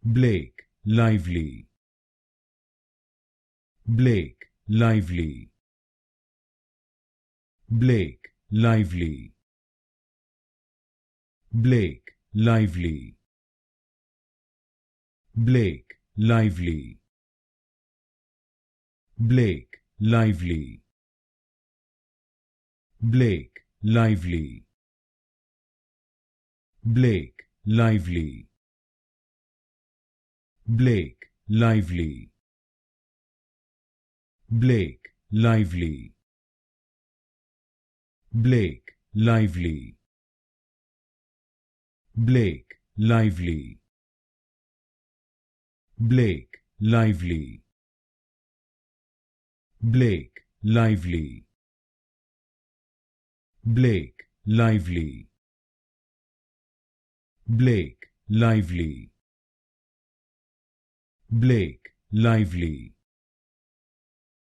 Blake, lively. Blake, lively. Blake, lively. Blake, lively. Blake, lively. Blake, lively. Blake, lively. Blake, lively. Blake, lively. Blake, lively. Blake, lively. Blake, lively. Blake, lively. Blake, lively. Blake, lively. Blake, lively. Blake, lively.